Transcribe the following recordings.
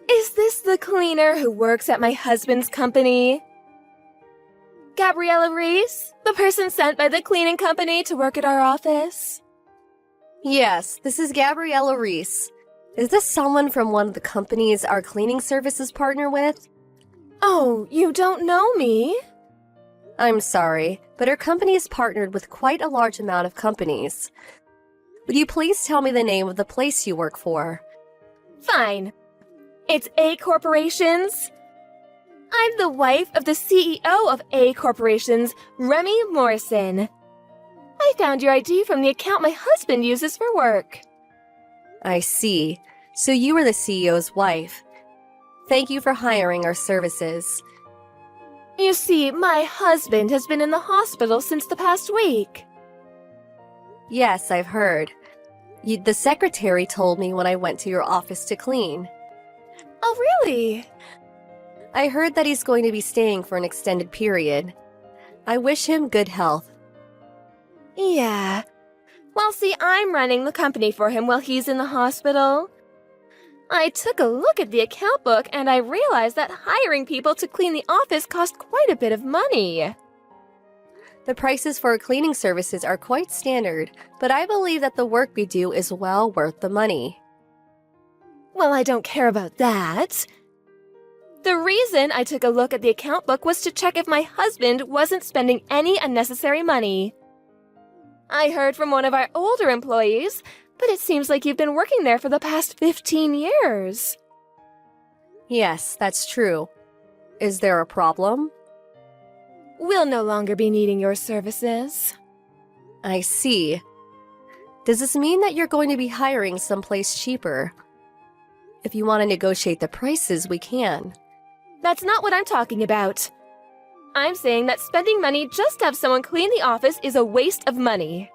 Is this the cleaner who works at my husband's company? Gabriella Reese, the person sent by the cleaning company to work at our office? Yes, this is Gabriella Reese. Is this someone from one of the companies our cleaning services partner with? Oh, you don't know me? I'm sorry, but our company is partnered with quite a large amount of companies. Would you please tell me the name of the place you work for? Fine. It's A Corporations. I'm the wife of the CEO of A Corporations, Remy Morrison. I found your ID from the account my husband uses for work. I see. So you are the CEO's wife. Thank you for hiring our services. You see, my husband has been in the hospital since the past week. Yes, I've heard. The secretary told me when I went to your office to clean. Oh, really? I heard that he's going to be staying for an extended period. I wish him good health. Yeah. Well, see, I'm running the company for him while he's in the hospital. I took a look at the account book and I realized that hiring people to clean the office cost quite a bit of money. The prices for our cleaning services are quite standard, but I believe that the work we do is well worth the money. Well, I don't care about that. The reason I took a look at the account book was to check if my husband wasn't spending any unnecessary money. I heard from one of our older employees, but it seems like you've been working there for the past 15 years. Yes, that's true. Is there a problem? We'll no longer be needing your services. I see. Does this mean that you're going to be hiring someplace cheaper? If you want to negotiate the prices, we can. That's not what I'm talking about. I'm saying that spending money just to have someone clean the office is a waste of money.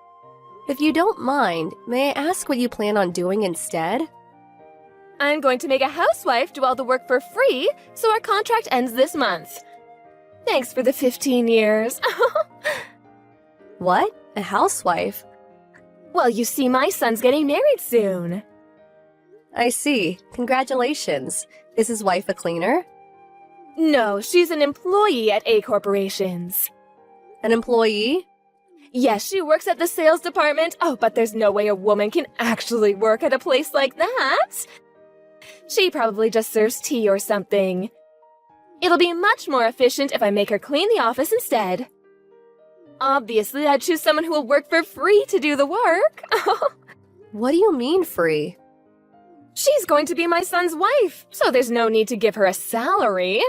If you don't mind, may I ask what you plan on doing instead? I'm going to make a housewife do all the work for free, so our contract ends this month. Thanks for the 15 years. What? A housewife? Well, you see, my son's getting married soon. I see. Congratulations. Is his wife a cleaner? No, she's an employee at A Corporations. An employee? Yes, she works at the sales department. Oh, but there's no way a woman can actually work at a place like that. She probably just serves tea or something. It'll be much more efficient if I make her clean the office instead. Obviously, I'd choose someone who will work for free to do the work. What do you mean free? She's going to be my son's wife, so there's no need to give her a salary.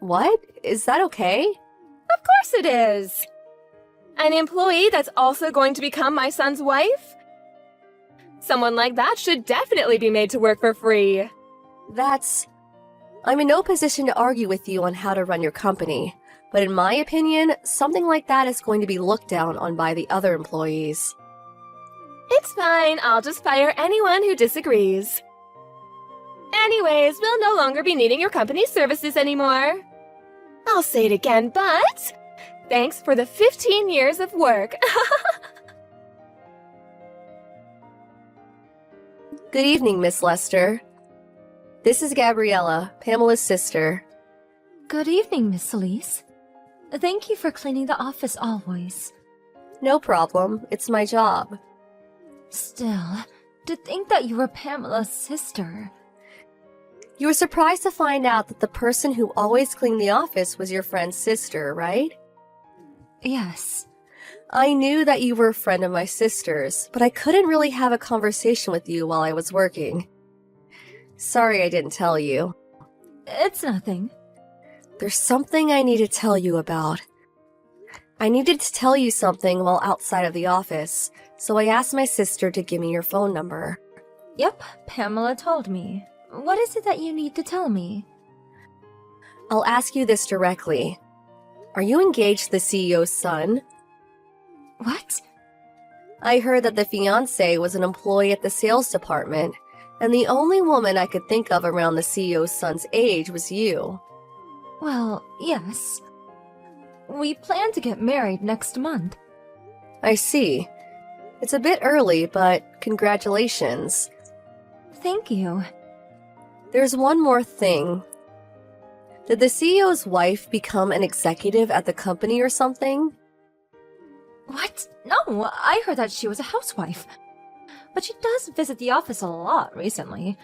What? Is that okay? Of course it is. An employee that's also going to become my son's wife? Someone like that should definitely be made to work for free. I'm in no position to argue with you on how to run your company, but in my opinion, something like that is going to be looked down on by the other employees. It's fine, I'll just fire anyone who disagrees. Anyways, we'll no longer be needing your company's services anymore. I'll say it again, but thanks for the 15 years of work. Good evening, Miss Lester. This is Gabriella, Pamela's sister. Good evening, Miss Elise. Thank you for cleaning the office always. No problem, it's my job. Still, to think that you were Pamela's sister. You were surprised to find out that the person who always cleaned the office was your friend's sister, right? Yes. I knew that you were a friend of my sister's, but I couldn't really have a conversation with you while I was working. Sorry I didn't tell you. It's nothing. There's something I need to tell you about. I needed to tell you something while outside of the office, so I asked my sister to give me your phone number. Yep, Pamela told me. What is it that you need to tell me? I'll ask you this directly. Are you engaged to the CEO's son? What? I heard that the fiancé was an employee at the sales department, and the only woman I could think of around the CEO's son's age was you. Well, yes. We plan to get married next month. I see. It's a bit early, but congratulations. Thank you. There's one more thing. Did the CEO's wife become an executive at the company or something? What? No, I heard that she was a housewife. But she does visit the office a lot recently.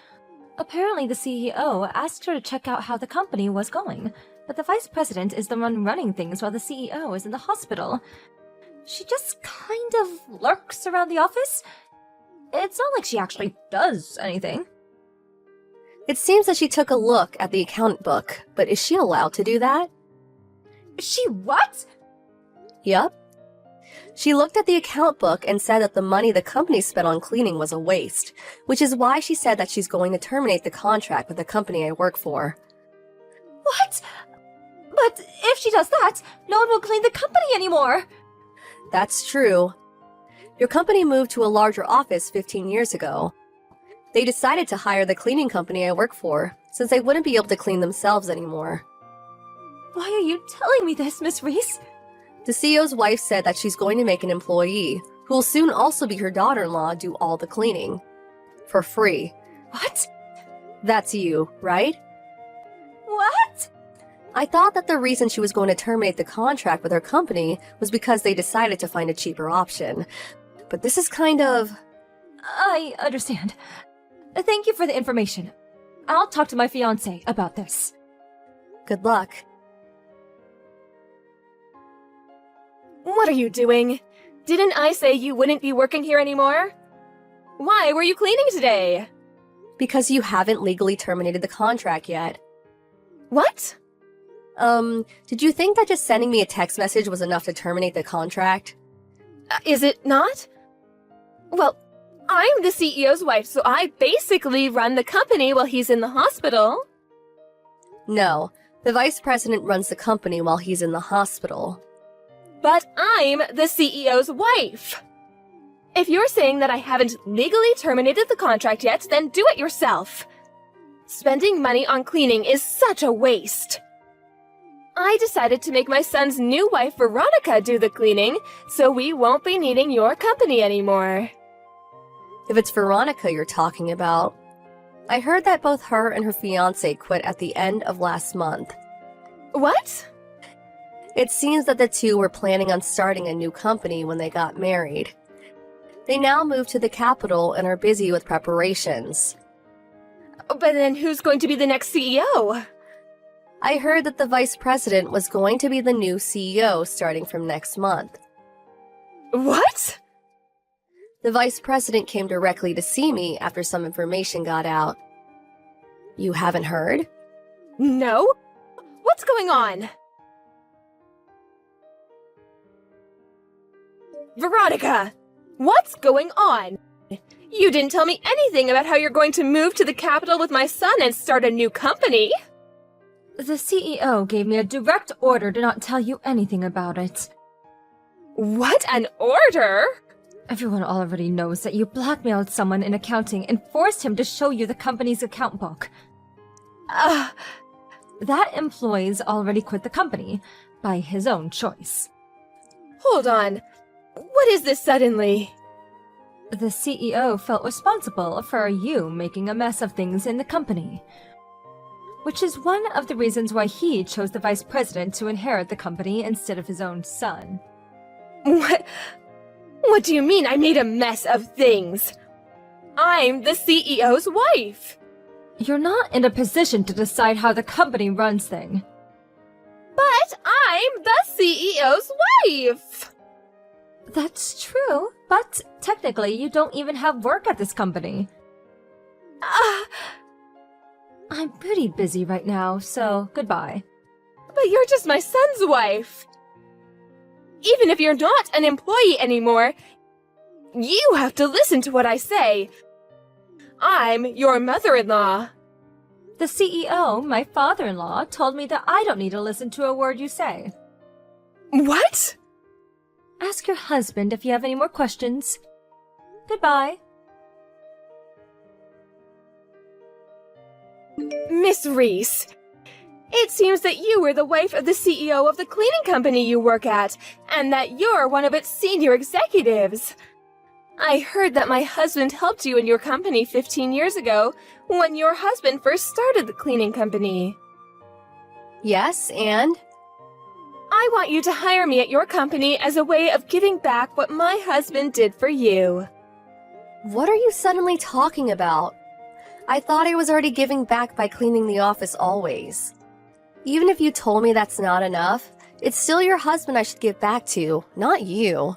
Apparently the CEO asked her to check out how the company was going, but the vice president is the one running things while the CEO is in the hospital. She just kind of lurks around the office. It's not like she actually does anything. It seems that she took a look at the account book, but is she allowed to do that? She what? Yup. She looked at the account book and said that the money the company spent on cleaning was a waste, which is why she said that she's going to terminate the contract with the company I work for. What? But if she does that, no one will clean the company anymore. That's true. Your company moved to a larger office 15 years ago. They decided to hire the cleaning company I work for, since they wouldn't be able to clean themselves anymore. Why are you telling me this, Miss Reese? The CEO's wife said that she's going to make an employee, who will soon also be her daughter-in-law, do all the cleaning. For free. What? That's you, right? What? I thought that the reason she was going to terminate the contract with her company was because they decided to find a cheaper option. But this is kind of... I understand. Thank you for the information. I'll talk to my fiancé about this. Good luck. What are you doing? Didn't I say you wouldn't be working here anymore? Why were you cleaning today? Because you haven't legally terminated the contract yet. What? Did you think that just sending me a text message was enough to terminate the contract? Is it not? Well, I'm the CEO's wife, so I basically run the company while he's in the hospital. No, the vice president runs the company while he's in the hospital. But I'm the CEO's wife. If you're saying that I haven't legally terminated the contract yet, then do it yourself. Spending money on cleaning is such a waste. I decided to make my son's new wife, Veronica, do the cleaning, so we won't be needing your company anymore. If it's Veronica you're talking about, I heard that both her and her fiancé quit at the end of last month. What? It seems that the two were planning on starting a new company when they got married. They now moved to the capital and are busy with preparations. But then who's going to be the next CEO? I heard that the vice president was going to be the new CEO starting from next month. What? The vice president came directly to see me after some information got out. You haven't heard? No? What's going on? Veronica! What's going on? You didn't tell me anything about how you're going to move to the capital with my son and start a new company. The CEO gave me a direct order to not tell you anything about it. What an order! Everyone already knows that you blackmailed someone in accounting and forced him to show you the company's account book. That employee's already quit the company, by his own choice. Hold on. What is this suddenly? The CEO felt responsible for you making a mess of things in the company. Which is one of the reasons why he chose the vice president to inherit the company instead of his own son. What do you mean I made a mess of things? I'm the CEO's wife. You're not in a position to decide how the company runs things. But I'm the CEO's wife. That's true, but technically you don't even have work at this company. I'm pretty busy right now, so goodbye. But you're just my son's wife. Even if you're not an employee anymore, you have to listen to what I say. I'm your mother-in-law. The CEO, my father-in-law, told me that I don't need to listen to a word you say. What? Ask your husband if you have any more questions. Goodbye. Miss Reese, it seems that you were the wife of the CEO of the cleaning company you work at, and that you're one of its senior executives. I heard that my husband helped you in your company 15 years ago, when your husband first started the cleaning company. Yes, and? I want you to hire me at your company as a way of giving back what my husband did for you. What are you suddenly talking about? I thought I was already giving back by cleaning the office always. Even if you told me that's not enough, it's still your husband I should give back to, not you.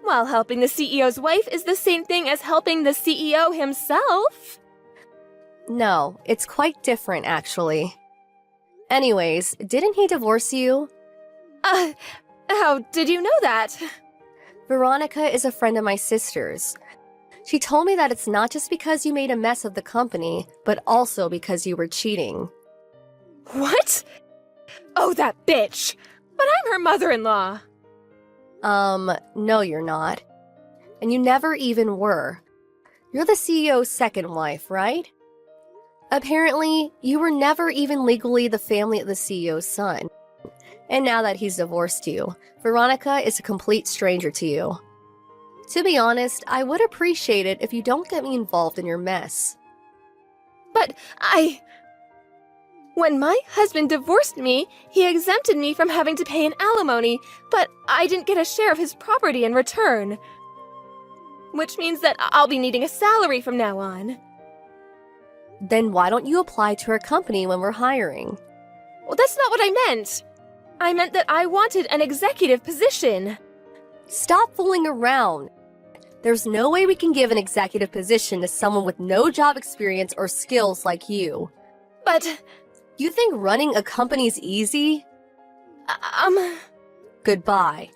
While helping the CEO's wife is the same thing as helping the CEO himself. No, it's quite different, actually. Anyways, didn't he divorce you? How did you know that? Veronica is a friend of my sister's. She told me that it's not just because you made a mess of the company, but also because you were cheating. What? Oh, that bitch! But I'm her mother-in-law. No you're not. And you never even were. You're the CEO's second wife, right? Apparently, you were never even legally the family of the CEO's son. And now that he's divorced you, Veronica is a complete stranger to you. To be honest, I would appreciate it if you don't get me involved in your mess. But when my husband divorced me, he exempted me from having to pay an alimony, but I didn't get a share of his property in return. Which means that I'll be needing a salary from now on. Then why don't you apply to our company when we're hiring? Well, that's not what I meant. I meant that I wanted an executive position. Stop fooling around. There's no way we can give an executive position to someone with no job experience or skills like you. But, You think running a company's easy? Goodbye.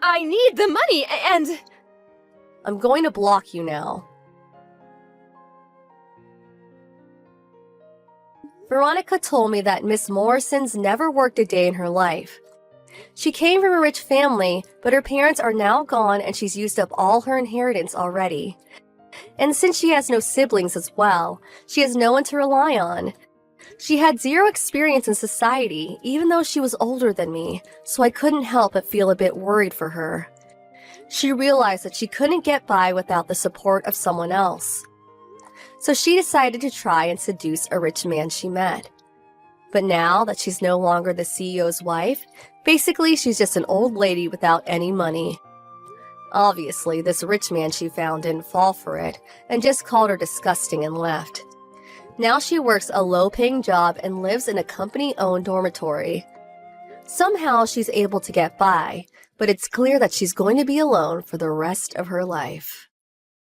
I need the money and... I'm going to block you now. Veronica told me that Miss Morrison's never worked a day in her life. She came from a rich family, but her parents are now gone and she's used up all her inheritance already. And since she has no siblings as well, she has no one to rely on. She had zero experience in society, even though she was older than me, so I couldn't help but feel a bit worried for her. She realized that she couldn't get by without the support of someone else. So she decided to try and seduce a rich man she met. But now that she's no longer the CEO's wife, basically she's just an old lady without any money. Obviously, this rich man she found didn't fall for it, and just called her disgusting and left. Now she works a low-paying job and lives in a company-owned dormitory. Somehow she's able to get by, but it's clear that she's going to be alone for the rest of her life.